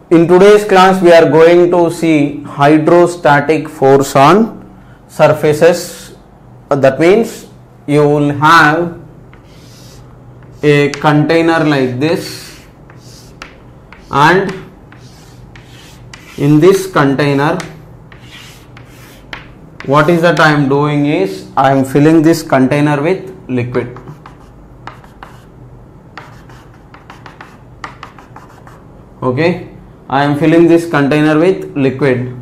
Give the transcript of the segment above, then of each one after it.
in today's class we are going to see hydrostatic force on surfaces. That means you will have a container like this, and in this container what is that I am doing is I am filling this container with liquid. Okay, I am filling this container with liquid,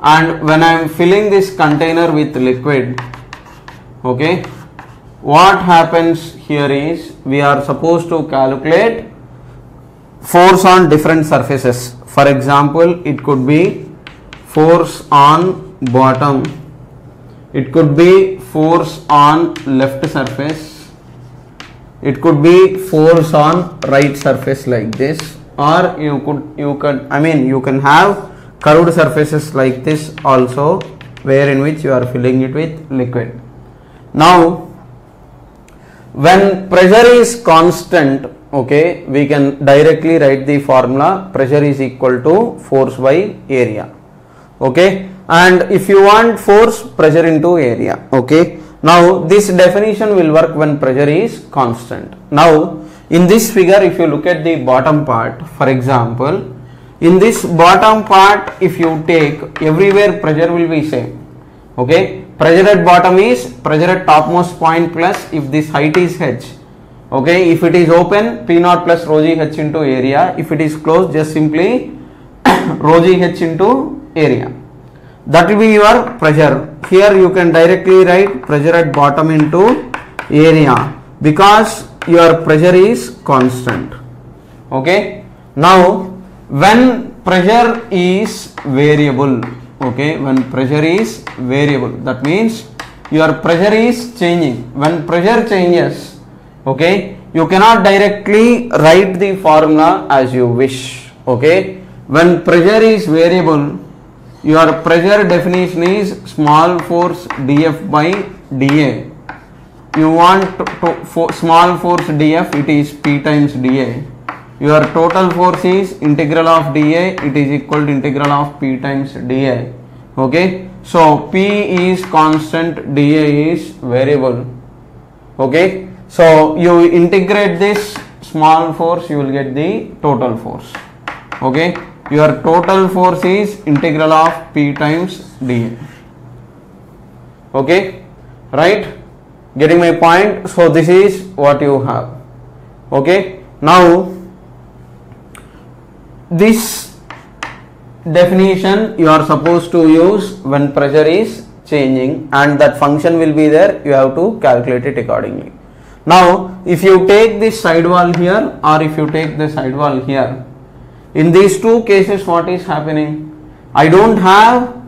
and when I am filling this container with liquid, okay, what happens here is we are supposed to calculate force on different surfaces. For example, it could be force on bottom, it could be force on left surface, it could be force on right surface like this, or you can have curved surfaces like this also, where in which you are filling it with liquid. Now when pressure is constant, okay, we can directly write the formula pressure is equal to force by area. Okay, and if you want force, pressure into area. Okay, now this definition will work when pressure is constant. Now in this figure, if you look at the bottom part, for example, in this bottom part, if you take, everywhere pressure will be same. Okay, pressure at bottom is pressure at topmost point plus if this height is h. Okay, if it is open, P naught plus rho g h into area. If it is closed, just simply rho g h into area. That will be your pressure. Here you can directly write pressure at bottom into area, because your pressure is constant. Okay, now when pressure is variable, okay, when pressure is variable, that means your pressure is changing. When pressure changes, okay, you cannot directly write the formula as you wish. Okay, when pressure is variable, your pressure definition is small force dF by dA. You want small force dF, it is P times dA. Your total force is integral of dA, it is equal to integral of P times dA. Okay, so P is constant, dA is variable. Okay, so you integrate this small force, you will get the total force. Okay, your total force is integral of P times dA. Okay, right? Getting my point? So this is what you have. Okay, now this definition you are supposed to use when pressure is changing, and that function will be there, you have to calculate it accordingly. Now if you take this side wall here, or if you take the side wall here, in these two cases what is happening? I don't have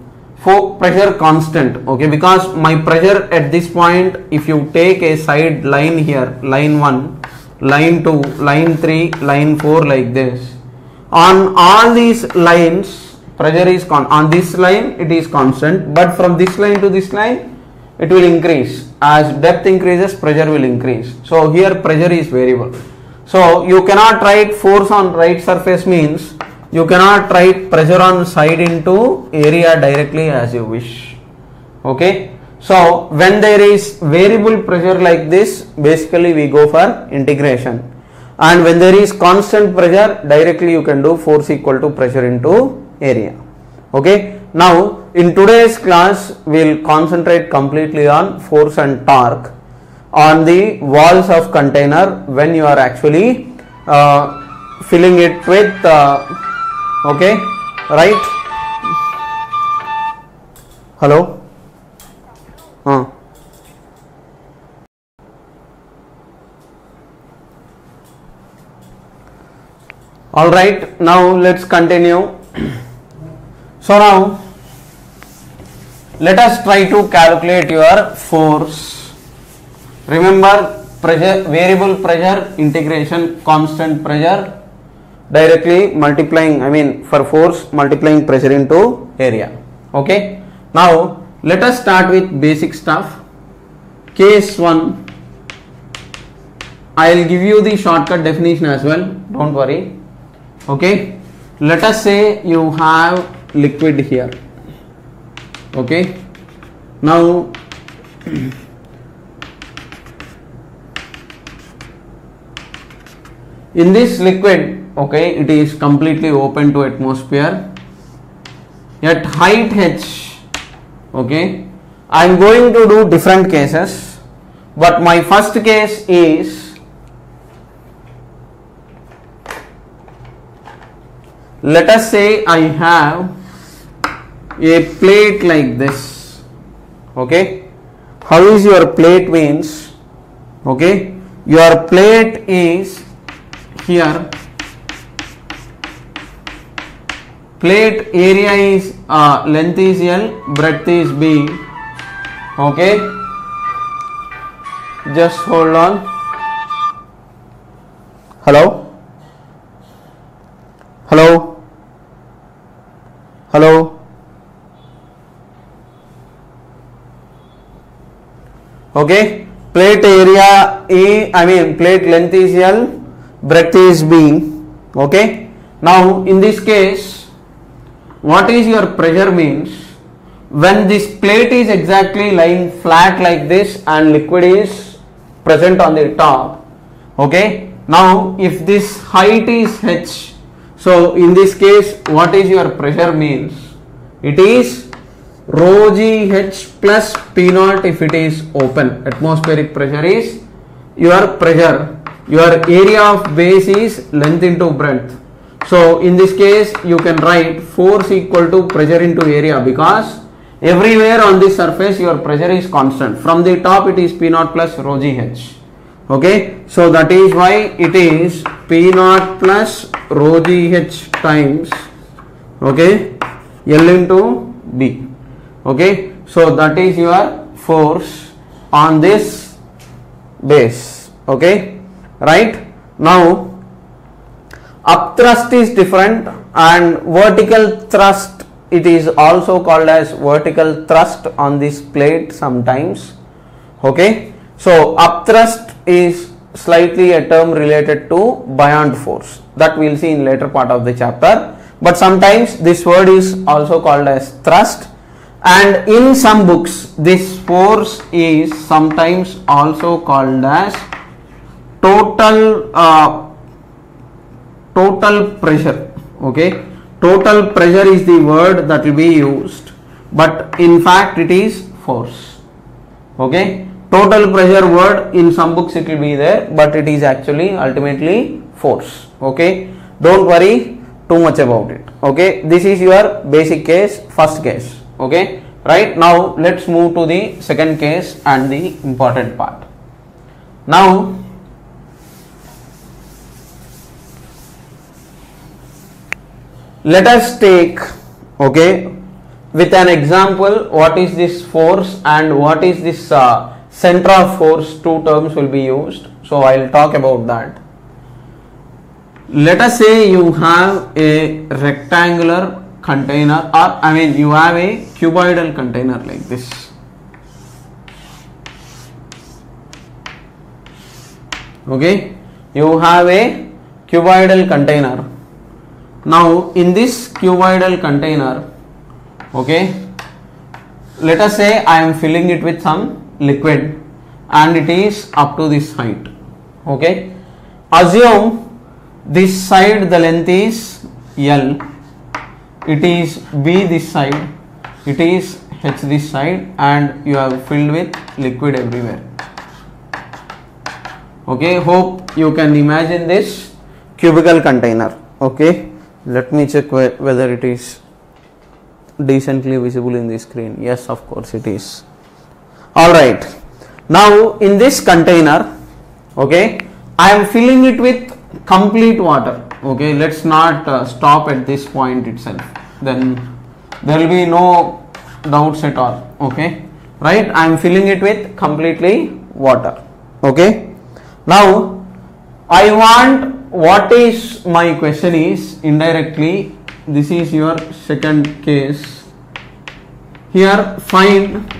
pressure constant, okay, because my pressure at this point, if you take a side line here, line 1, line 2, line 3, line 4 like this, on all these lines pressure is on this line it is constant, but from this line to this line it will increase. As depth increases, pressure will increase. So here pressure is variable. So you cannot write force on right surface, means you cannot write pressure on side into area directly as you wish. Okay, so when there is variable pressure like this, basically we go for integration, and when there is constant pressure, directly you can do force equal to pressure into area. Okay, now in today's class we will concentrate completely on force and torque on the walls of container when you are actually filling it with okay, right? Hello? All right, now let's continue. So now let us try to calculate your force. Remember, pressure, variable pressure, integration, constant pressure, directly multiplying, for force, multiplying pressure into area. Okay, now let us start with basic stuff. Case 1, I will give you the shortcut definition as well, don't worry. Okay, let us say you have liquid here. Okay, now in this liquid, okay, it is completely open to atmosphere at height h. Okay, I am going to do different cases, but my first case is, let us say I have a plate like this. Okay, how is your plate means, okay, your plate is here, plate area is length is L, breadth is B. Okay, just hold on. Hello, hello, hello. Okay, plate area E, plate length is L, breadth is B. Okay, now in this case, what is your pressure means, when this plate is exactly lying flat like this and liquid is present on the top. Okay, now if this height is h, so in this case what is your pressure means, it is rho g h plus P naught if it is open. Atmospheric pressure is your pressure, your area of base is length into breadth. So in this case you can write force equal to pressure into area, because everywhere on this surface your pressure is constant. From the top it is P naught plus rho g h. Okay, so that is why it is P naught plus rho g h times, okay, L into B. Okay, so that is your force on this base. Okay, right? Now upthrust is different, and vertical thrust, it is also called as vertical thrust on this plate sometimes. Okay, so upthrust is slightly a term related to buoyant force, that we will see in later part of the chapter, but sometimes this word is also called as thrust, and in some books this force is sometimes also called as total pressure. Okay, total pressure is the word that will be used, but in fact it is force. Okay, total pressure word in some books it will be there, but it is actually ultimately force. Okay, don't worry too much about it. Okay, this is your basic case, first case. Okay, right? Now let's move to the second case and the important part. Now let us take, okay, with an example, what is this force and what is this center of force, two terms will be used. So I will talk about that. Let us say you have a rectangular container, or you have a cuboidal container like this. Okay, you have a cuboidal container. Now in this cuboidal container, okay, let us say I am filling it with some liquid and it is up to this height. Okay, assume this side the length is L, it is B this side, it is H this side, and you have filled with liquid everywhere. Okay, hope you can imagine this cubical container. Okay, let me check whether it is decently visible in the screen. Yes, of course it is. Alright, now in this container, okay, I am filling it with complete water. Okay, let's not stop at this point itself, then there will be no doubts at all. Okay, right, I am filling it with completely water. Okay, now I want, what is my question is indirectly, this is your second case. Here find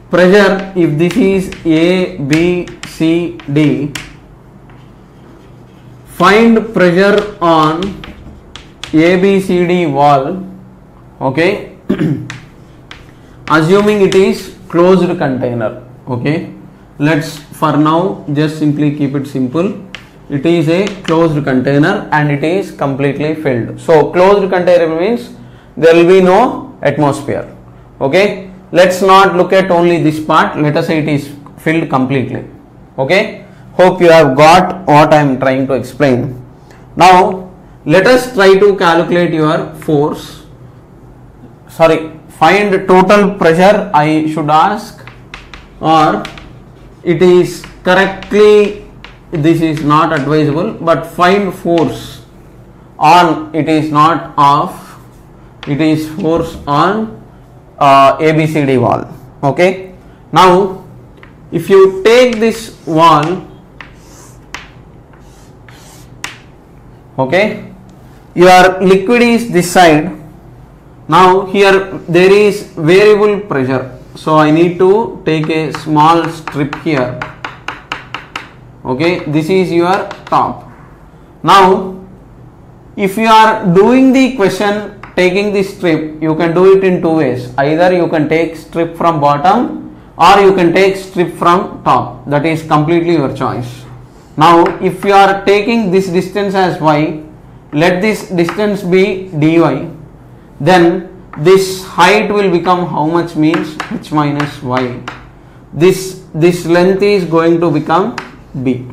pressure if this is A, B, C, D. Find pressure on ABCD wall, okay, assuming it is closed container, okay, let's for now just simply keep it simple. It is a closed container and it is completely filled. So closed container means there will be no atmosphere, okay. Let's not look at only this part, let us say it is filled completely, okay. Hope you have got what I am trying to explain. Now let us try to calculate your force, find total pressure I should ask, or it is correctly, this is not advisable, but find force on, it is not off, it is force on ABCD wall, okay. Now if you take this wall, okay, your liquid is this side. Now here there is variable pressure, so I need to take a small strip here, okay. This is your top. Now if you are doing the question taking the strip, you can do it in two ways. Either you can take strip from bottom or you can take strip from top, that is completely your choice. Now if you are taking this distance as y, let this distance be dy, then this height will become how much, means h minus y. This length is going to become b,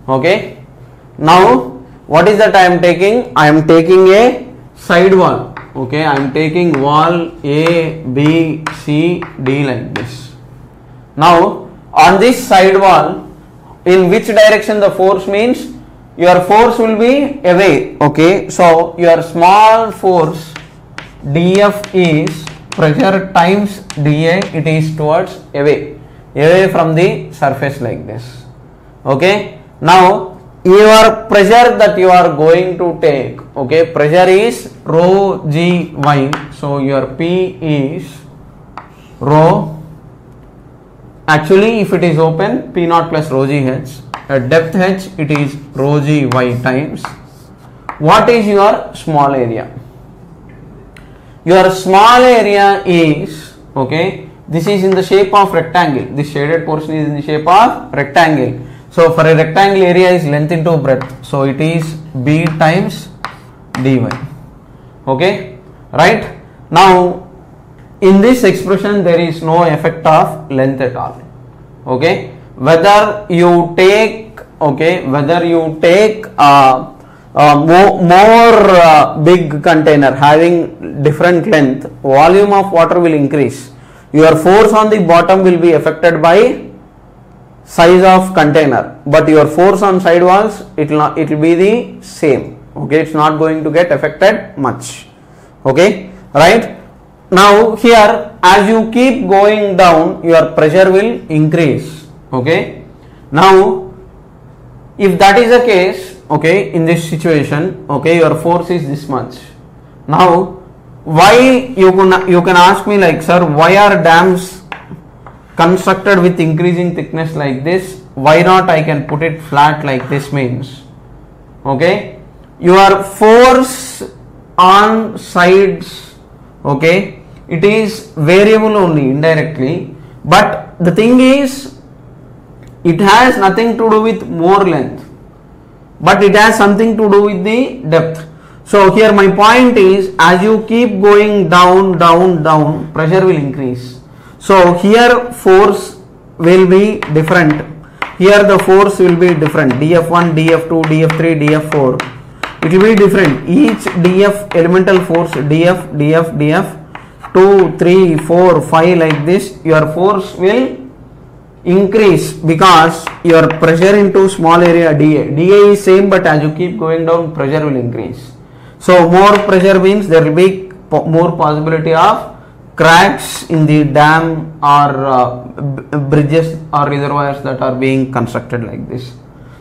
okay. Now what is that I am taking? I am taking a side wall, okay. I am taking wall A, B, C, D like this. Now on this side wall, in which direction the force, means your force will be away, okay. So your small force dF is pressure times dA, it is towards away from the surface like this, okay. Now your pressure that you are going to take, okay, pressure is rho g y, so your P is rho, actually if it is open, P naught plus rho g h, at depth h it is rho g y times, what is your small area? Your small area is, okay, this is in the shape of rectangle, this shaded portion is in the shape of rectangle. So for a rectangle, area is length into breadth, so it is b times dy, okay, right. Now in this expression there is no effect of length at all, okay. Whether you take, okay, whether you take more big container having different length, volume of water will increase, your force on the bottom will be affected by size of container, but your force on side walls, it will be the same, okay. It's not going to get affected much, okay, right. Now here as you keep going down, your pressure will increase, okay. Now if that is the case, okay, in this situation, okay, your force is this much. Now why, you can ask me like, sir, why are dams constructed with increasing thickness like this? Why not I can put it flat like this, means, okay, your force on sides, okay, it is variable only indirectly, but the thing is it has nothing to do with more length, but it has something to do with the depth. So here my point is, as you keep going down, pressure will increase. So here force will be different, here the force will be different, dF1, dF2, dF3, dF4, it will be different, each dF elemental force, dF, 2, 3, 4, 5 like this, your force will increase because your pressure into small area dA is same, but as you keep going down, pressure will increase. So more pressure means there will be more possibility of cracks in the dam or bridges or reservoirs that are being constructed like this.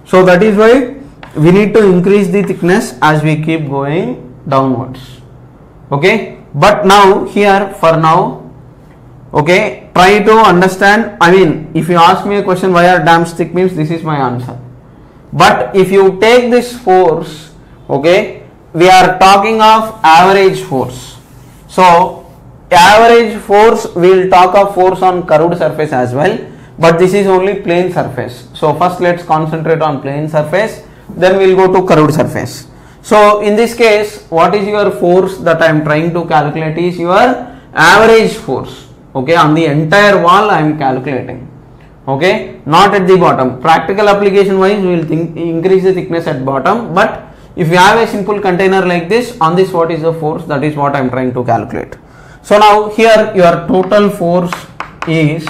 So that is why we need to increase the thickness as we keep going downwards, okay. But now here for now, okay, try to understand, I mean if you ask me a question why are dams thick, means this is my answer. But if you take this force, okay, we are talking of average force. So average force, we will talk of force on curved surface as well, but this is only plane surface. So first let's concentrate on plane surface, then we will go to curved surface. So in this case, what is your force that I am trying to calculate is your average force. Okay, on the entire wall I am calculating. Okay, not at the bottom. Practical application wise, we will increase the thickness at bottom, but if you have a simple container like this, on this what is the force, that is what I am trying to calculate. So now here your total force is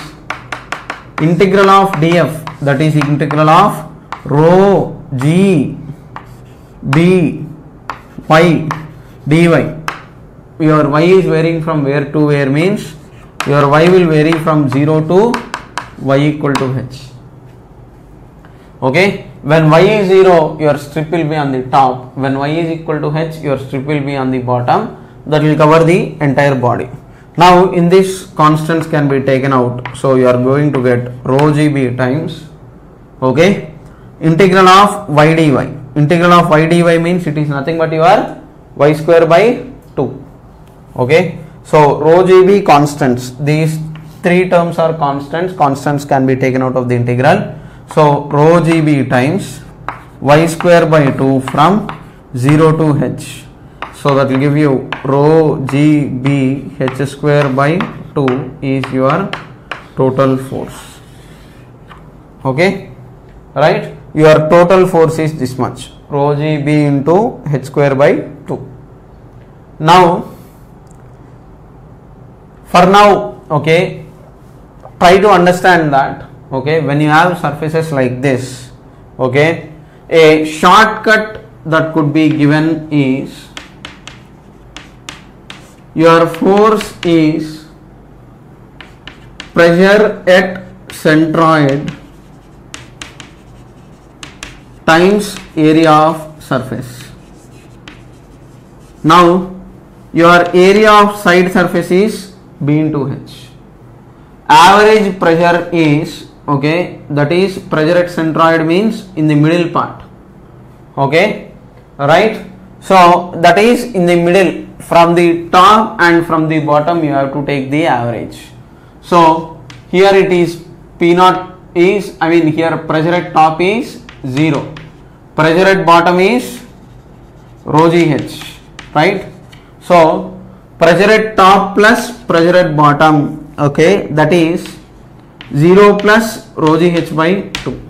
integral of df, that is integral of rho g b y dy. Your y is varying from where to where means your y will vary from 0 to y equal to h. Okay, when y is 0, your strip will be on the top. When y is equal to h, your strip will be on the bottom. That will cover the entire body. Now in this, constants can be taken out, so you are going to get rho gb times, okay, integral of y dy. Integral of y dy means it is nothing but your y square by 2. Okay, so rho gb constants, these three terms are constants. Constants can be taken out of the integral. So rho gb times y square by 2 from 0 to h. So that will give you rho gb h square by 2 is your total force. Okay, right? Your total force is this much, rho gb into h square by 2. Now, for now, okay, try to understand that, okay, when you have surfaces like this, okay, a shortcut that could be given is your force is pressure at centroid times area of surface. Now your area of side surface is b into h. Average pressure is, okay, that is pressure at centroid means in the middle part. Okay, right? So that is in the middle, from the top and from the bottom you have to take the average. So here it is P naught is, I mean here pressure at top is 0, pressure at bottom is rho gh, right? So pressure at top plus pressure at bottom, okay, that is 0 plus rho gh by 2,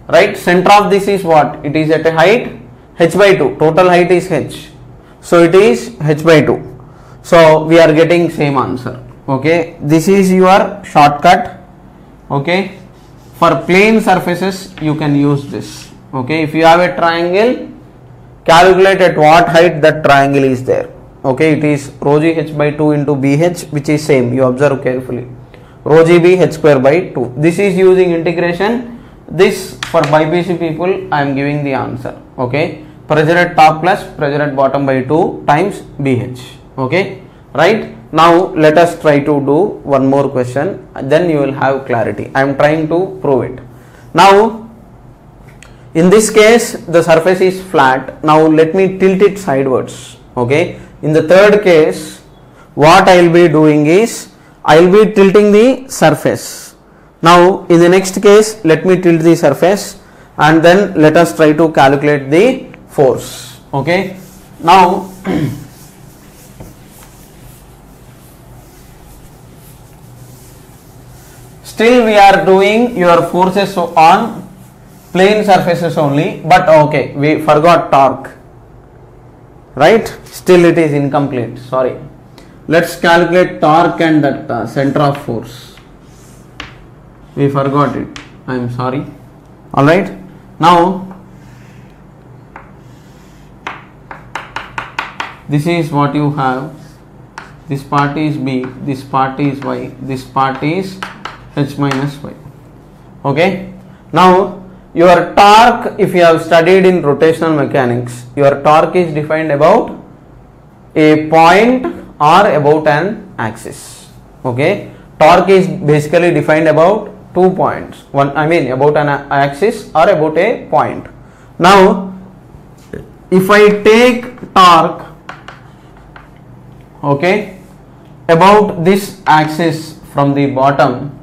right? Center of this is what? It is at a height h by 2, total height is h, so it is h by 2. So we are getting same answer. Okay, this is your shortcut. Okay, for plane surfaces you can use this. Okay, if you have a triangle, calculate at what height that triangle is there. Okay, it is rho gh by 2 into bh, which is same, you observe carefully, rho gb h square by 2. This is using integration. This for BPC people I am giving the answer. Okay, pressure at top plus pressure at bottom by 2 times bh. Okay, right? Now let us try to do one more question, then you will have clarity. I am trying to prove it. Now in this case the surface is flat. Now let me tilt it sidewards. Okay, in the third case what I will be doing is I will be tilting the surface. Now in the next case let me tilt the surface and then let us try to calculate the force. Okay, now still we are doing your forces on plane surfaces only, but okay, we forgot torque, right? Still it is incomplete, sorry. Let's calculate torque and that center of force. We forgot it, I am sorry. Alright, now this is what you have. This part is b, this part is y, this part is h minus y. Okay, now your torque, if you have studied in rotational mechanics, your torque is defined about a point or about an axis. Okay, torque is basically defined about 2 points, one, I mean about an axis or about a point. Now if I take torque, okay, about this axis from the bottom,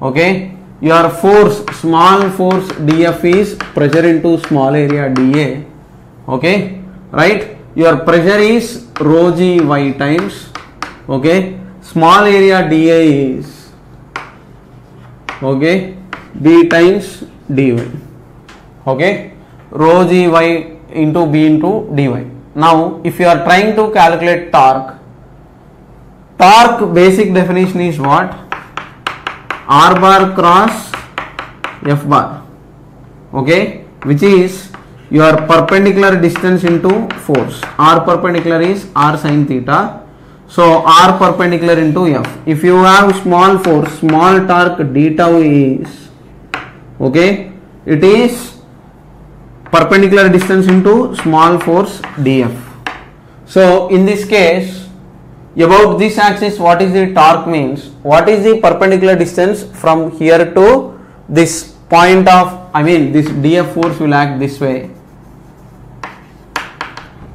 okay, your force, small force dF is pressure into small area dA, okay, right? Your pressure is rho g y times, okay, small area dA is, okay, b times dy, okay, rho g y into b into dy. Now if you are trying to calculate torque, torque basic definition is what? R bar cross F bar, okay, which is your perpendicular distance into force. R perpendicular is R sin theta, so R perpendicular into F. If you have small force, small torque d tau is, okay, it is perpendicular distance into small force dF. So in this case, about this axis, what is the torque means? What is the perpendicular distance from here to this point of, I mean this dF force will act this way,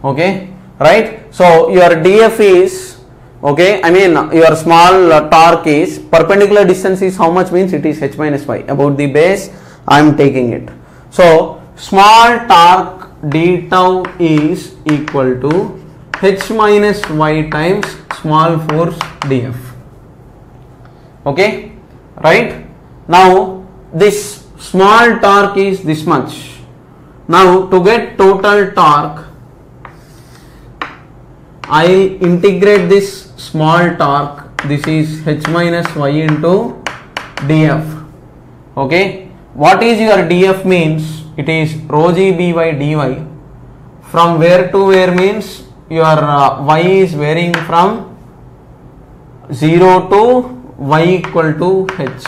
okay, right? So your dF is, okay, I mean your small torque is, perpendicular distance is how much, means it is h minus y, about the base I am taking it. So small torque d tau is equal to h minus y times small force dF, okay, right? Now this small torque is this much. Now to get total torque, I integrate this small torque, this is h minus y into dF, okay. What is your dF means? It is rho g by dy. From where to where means your y is varying from 0 to y equal to h.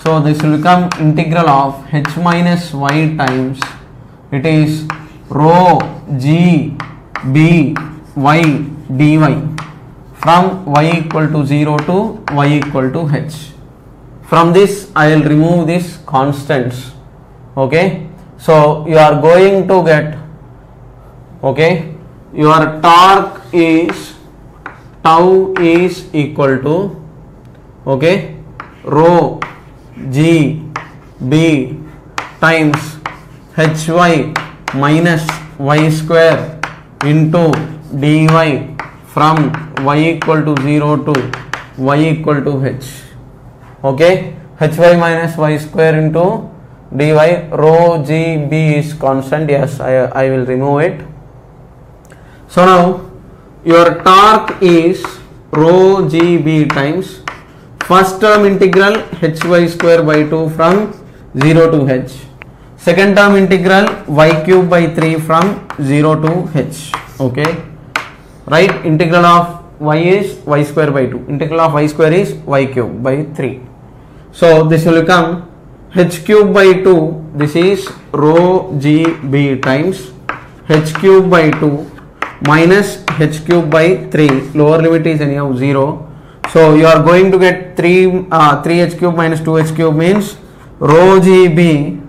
So this will become integral of h minus y times, it is rho g b y dy from y equal to 0 to y equal to h. From this I will remove this constants, okay. So you are going to get, okay, your torque is, tau is equal to, okay, rho g b times hy minus y square into dy from y equal to 0 to y equal to h, okay. Hy minus y square into dy, rho g b is constant, yes, I will remove it. So now your torque is rho g b times first term integral hy square by 2 from 0 to h, second term integral y cube by 3 from 0 to h, okay, right? Integral of y is y square by 2, integral of y square is y cube by 3. So this will become h cube by 2, this is rho g b times h cube by 2 minus h cube by 3, lower limit is anyhow 0. So you are going to get 3h cube minus 2h cube means rho g b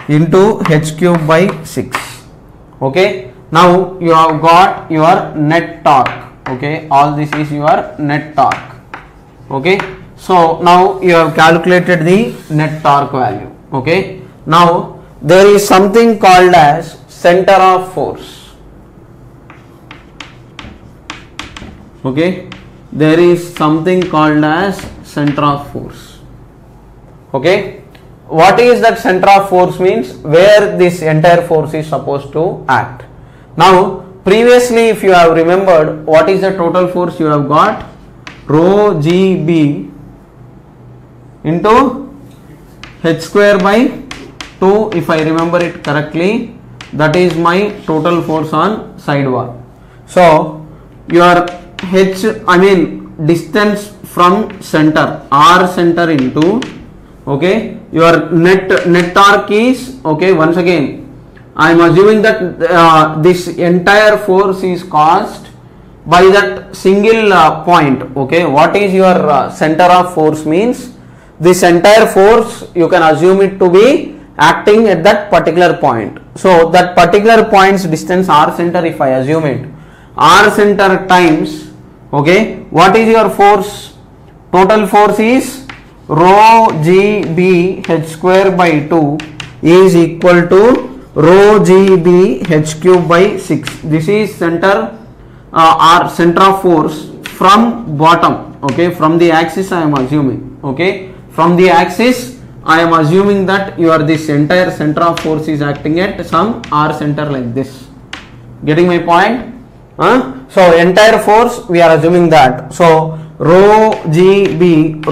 into h cube by 6, okay. Now you have got your net torque, okay, all this is your net torque, okay. So now you have calculated the net torque value, okay. Now there is something called as center of force, okay, there is something called as center of force, okay. What is that center of force means? Where this entire force is supposed to act. Now previously if you have remembered, what is the total force? You have got rho g b into h square by 2, if I remember it correctly, that is my total force on side wall. So your h, I mean distance from center, r center into, okay, your net torque is, okay, once again I am assuming that this entire force is caused by that single point, okay. What is your center of force means? This entire force you can assume it to be acting at that particular point. So that particular point's distance r center, if I assume it, r center times, okay, what is your force? Total force is rho GB h square by 2 is equal to rho GB h cube by 6. This is center center of force from bottom, okay, from the axis I am assuming, okay, from the axis I am assuming that this entire center of force is acting at some r center like this. Getting my point? So entire force we are assuming that. So rho GB,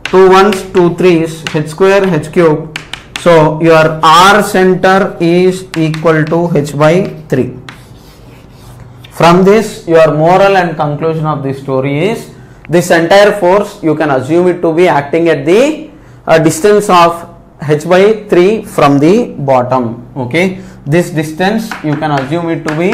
2 ones, 2 3s, h square, h cube. So your r center is equal to h by 3. From this, your moral and conclusion of this story is this entire force you can assume it to be acting at the distance of h by 3 from the bottom. Okay, this distance you can assume it to be,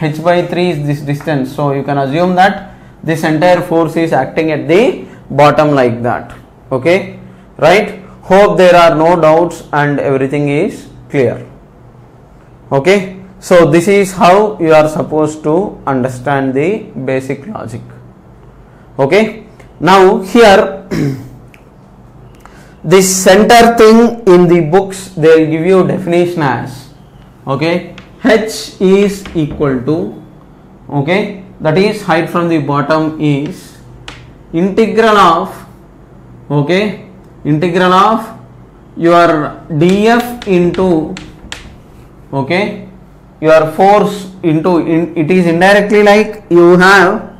h by 3 is this distance, so you can assume that this entire force is acting at the bottom like that. Okay, right? Hope there are no doubts and everything is clear. Okay, so this is how you are supposed to understand the basic logic. Okay, now here this center thing in the books they will give you definition as, okay, h is equal to, okay, that is height from the bottom is integral of, okay, integral of your df into, okay, your force into, it is indirectly like you have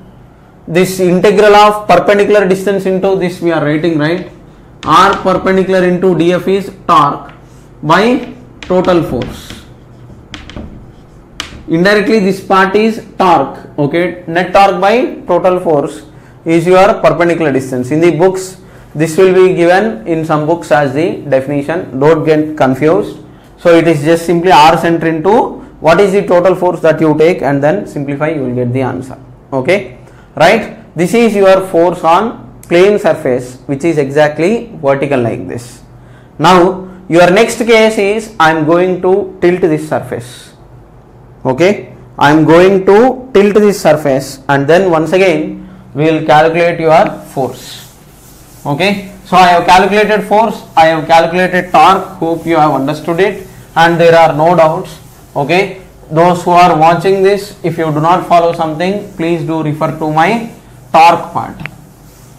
this integral of perpendicular distance into this we are writing, right? R perpendicular into df is torque by total force. Indirectly this part is torque, okay, net torque by total force is your perpendicular distance. In the books this will be given in some books as the definition, don't get confused. So it is just simply r center into what is the total force that you take and then simplify, you will get the answer. Okay, right? This is your force on plane surface which is exactly vertical like this. Now your next case is I am going to tilt this surface. Okay, I am going to tilt this surface and then once again we will calculate your force. Okay, so I have calculated force, I have calculated torque, hope you have understood it and there are no doubts. Okay, those who are watching this, if you do not follow something, please do refer to my torque part.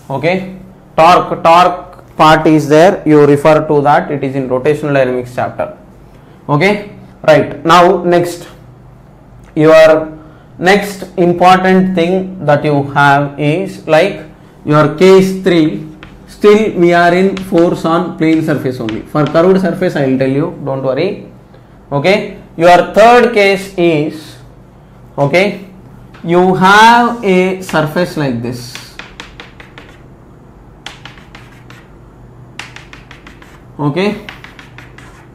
Okay, torque part is there, you refer to that, it is in rotational dynamics chapter. Okay, right, now next, your next important thing that you have is like your case 3, still we are in force on plane surface only. For curved surface I will tell you, don't worry. Okay, your third case is, okay, you have a surface like this. Okay,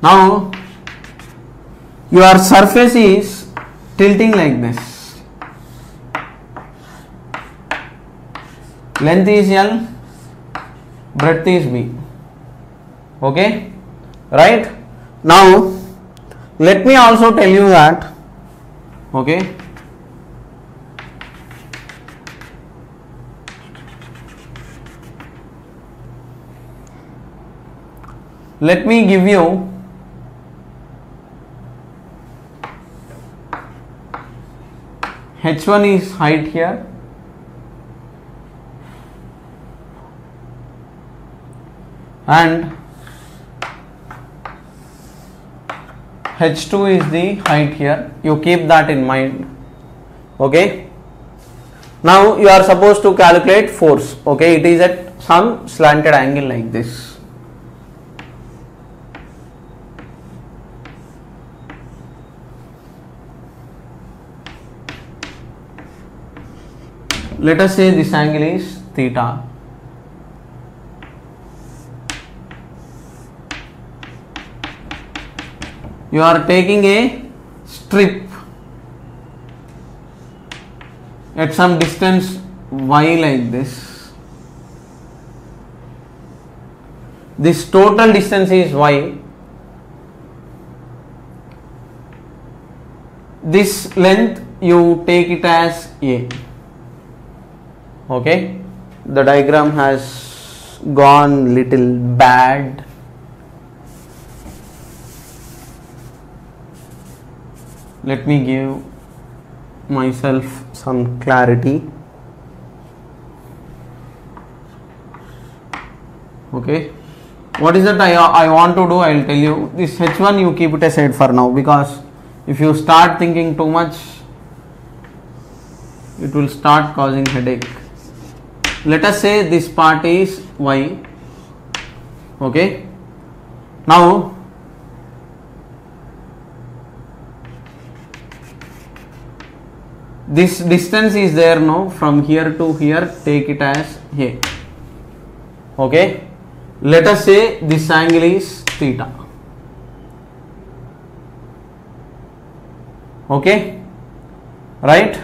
now your surface is tilting like this, length is L, breadth is B. Okay, right? Now let me also tell you that, okay, let me give you h1 is height here, and h2 is the height here, you keep that in mind. Okay, now you are supposed to calculate force. Okay, it is at some slanted angle like this. Let us say this angle is theta. You are taking a strip at some distance y like this. This total distance is y. this length you take it as A. Okay, the diagram has gone little bad. Let me give myself some clarity. Okay, what is that I want to do? I will tell you. This H1 you keep it aside for now, because if you start thinking too much, it will start causing headache. Let us say this part is Y. Okay, now this distance is there now from here to here, take it as A. Okay, let us say this angle is theta. Okay, right?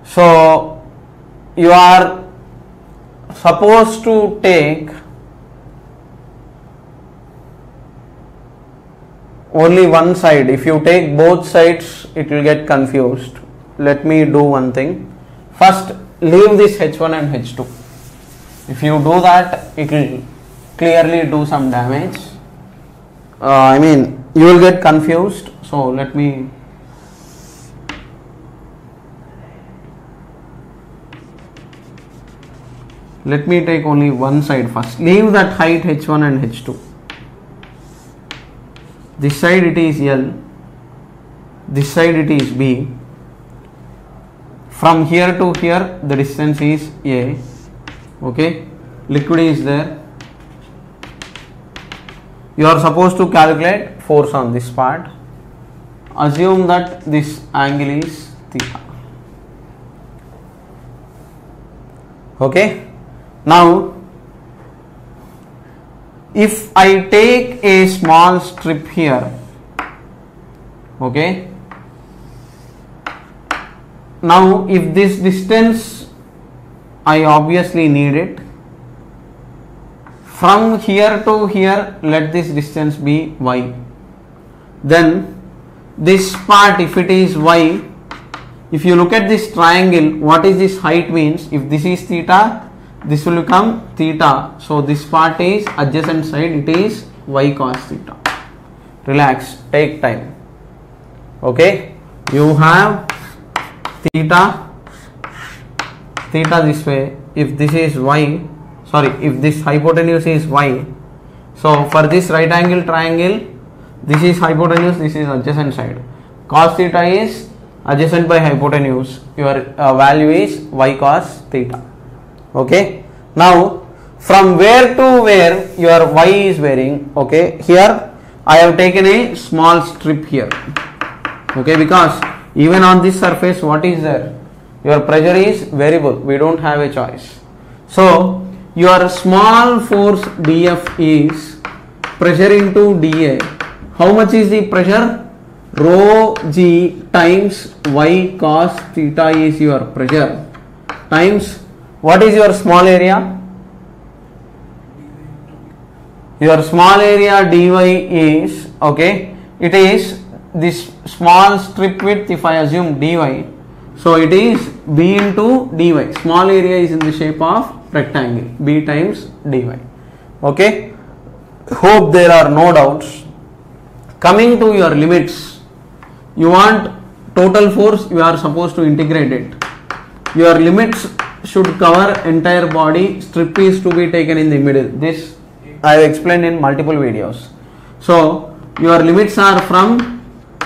So you are supposed to take only one side. If you take both sides, it will get confused. Let me do one thing. First, leave this H1 and H2. If you do that, it will clearly do some damage. I mean, you will get confused. So let me take only one side first. Leave that height H1 and H2. This side it is L, this side it is B. From here to here the distance is A. Okay, liquid is there. You are supposed to calculate force on this part. Assume that this angle is theta. Okay, now if I take a small strip here, okay, now if this distance I obviously need it, from here to here let this distance be Y. Then this part, if it is Y, if you look at this triangle, what is this height means? If this is theta, this will become theta. So this part is adjacent side, it is Y cos theta. Relax, take time. Okay, you have theta this way. If this is Y, sorry, if this hypotenuse is Y, so for this right angle triangle, this is hypotenuse, this is adjacent side. Cos theta is adjacent by hypotenuse. Your value is Y cos theta. Okay, now from where to where your Y is varying. Okay, here I have taken a small strip here. Okay, because even on this surface, what is there? Your pressure is variable, we don't have a choice. So your small force dF is pressure into dA. How much is the pressure? Rho g times Y cos theta is your pressure, times what is your small area? Your small area dy is, okay, it is this small strip width, if I assume dy, so it is b into dy. Small area is in the shape of rectangle, b times dy. Okay, hope there are no doubts. Coming to your limits, you want total force, you are supposed to integrate it. Your limits should cover entire body, strip is to be taken in the middle. This I have explained in multiple videos. So your limits are from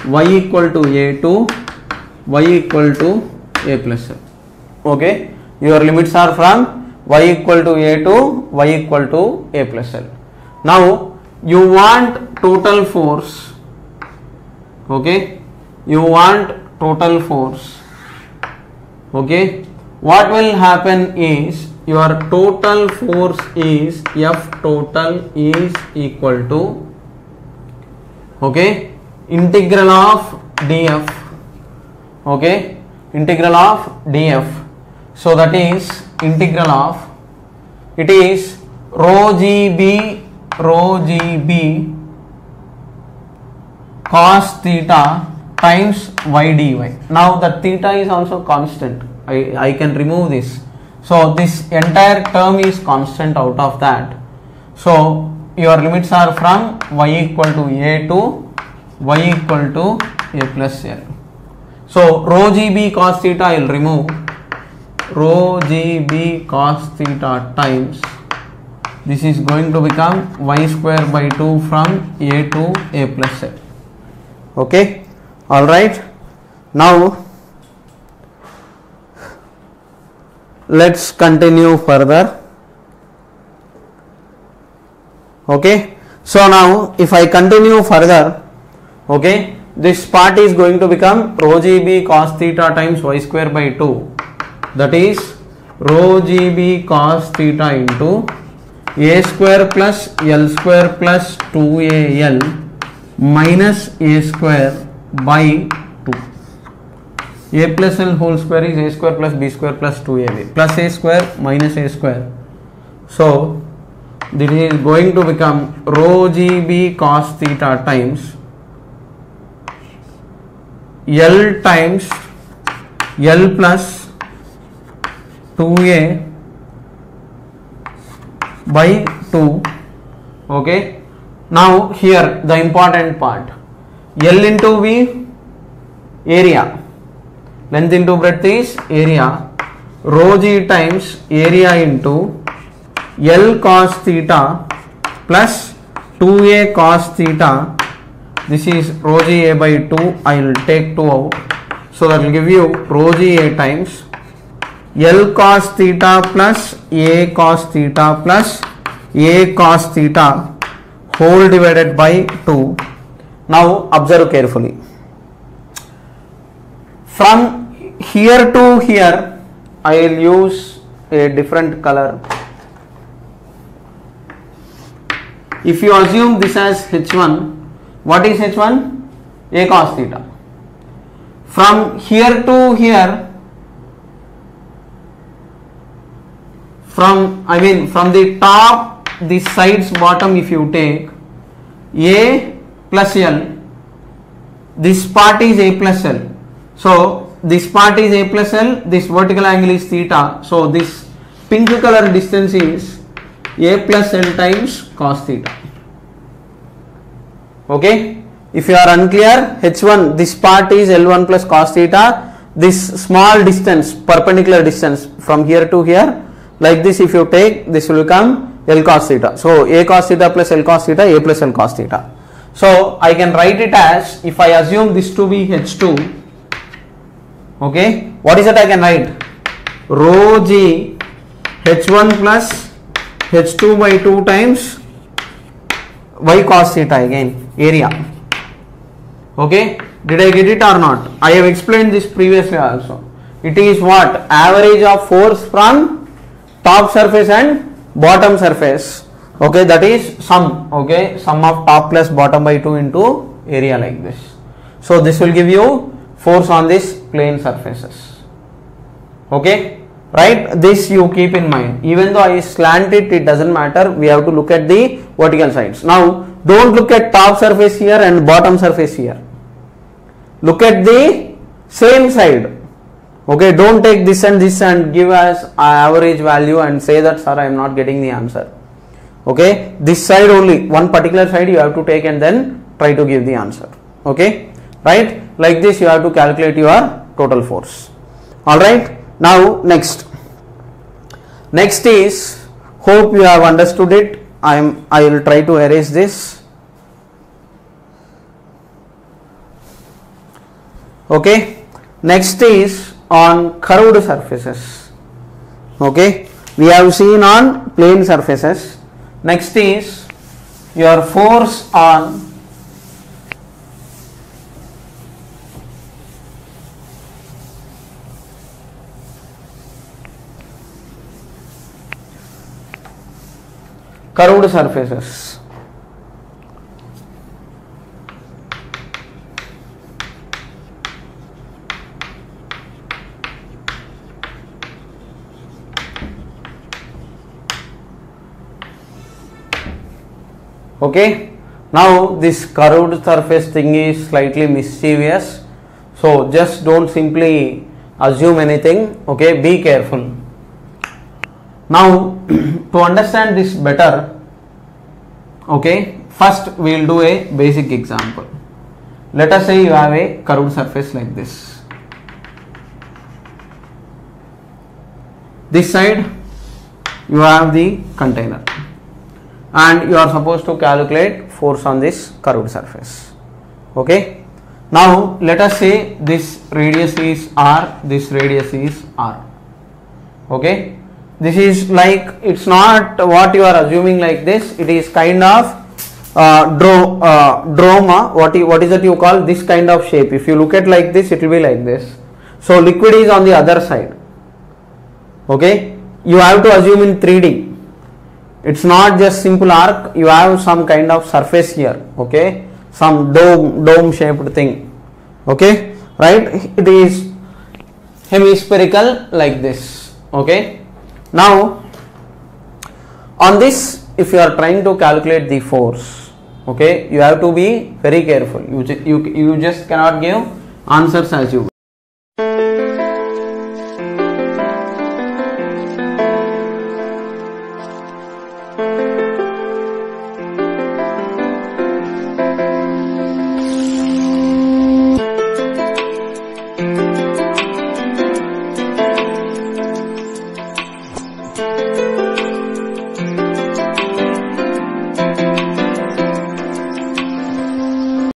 y equal to a to y equal to a plus l. Okay, your limits are from y equal to a to y equal to a plus l. Now you want total force. Okay, you want total force. Okay, what will happen is your total force is F total is equal to, okay, integral of dF. Okay, integral of dF. So that is integral of, it is rho GB cos theta times y dy. Now the theta is also constant. I can remove this. So this entire term is constant out of that. So your limits are from y equal to a to y equal to a plus l. So rho gb cos theta I will remove. Rho gb cos theta times, this is going to become y square by 2 from a to a plus l. Okay, all right. Now let's continue further. Okay, so now if I continue further, okay, this part is going to become rho gb cos theta times y square by 2, that is rho gb cos theta into a square plus l square plus 2al minus a square by 2. A plus l whole square is a square plus b square plus 2ab plus a square minus a square. So this is going to become rho gb cos theta times l times l plus 2a by 2. Okay, now here the important part, l into v area, length into breadth is area, rho g times area into l cos theta plus 2a cos theta, this is rho g a by 2, I will take 2 out, so that will give you rho g a times l cos theta plus a cos theta plus a cos theta whole divided by 2. Now observe carefully. From here to here I will use a different color. If you assume this as h1, what is h1? A cos theta. From here to here, from the top, the sides bottom, if you take a plus l, this part is a plus l. So this part is a plus l, this vertical angle is theta. So this pink color distance is a plus l times cos theta. Okay, if you are unclear, h1, this part is l1 plus cos theta, this small distance, perpendicular distance from here to here, like this if you take, this will become l cos theta. So a cos theta plus l cos theta, a plus l cos theta. So I can write it as, if I assume this to be h2, okay, what is that I can write? Rho g h1 plus h2 by 2 times y cos theta, again area. Okay, did I get it or not? I have explained this previously also. It is what? Average of force from top surface and bottom surface. Okay, that is sum. Okay, sum of top plus bottom by 2 into area, like this. So this will give you force on this plane surfaces. Okay, right? This you keep in mind. Even though I slant it, it doesn't matter. We have to look at the vertical sides. Now don't look at top surface here and bottom surface here. Look at the same side. Okay, don't take this and give us average value and say that, sir, I am not getting the answer. Okay, this side only, one particular side you have to take and then try to give the answer. Okay, right? Like this you have to calculate your total force. Alright, now next is, hope you have understood it. I will try to erase this. Okay, next is on curved surfaces. Okay, we have seen on plane surfaces. Next is your force on curved surfaces. Okay, now this curved surface thing is slightly mischievous. So just don't simply assume anything. Okay, be careful. Now to understand this better, okay, first we will do a basic example. Let us say you have a curved surface like this. This side you have the container and you are supposed to calculate force on this curved surface. Okay. Now let us say this radius is r, this radius is r. Okay. This is like, it's not what you are assuming like this, it is kind of droma. What is that you call this kind of shape? If you look at like this, it will be like this. So liquid is on the other side. Okay, you have to assume in 3D. It's not just simple arc, you have some kind of surface here. Okay, some dome shaped thing. Okay, right, it is hemispherical like this. Okay, now on this, if you are trying to calculate the force, okay, you have to be very careful. You just cannot give answers as you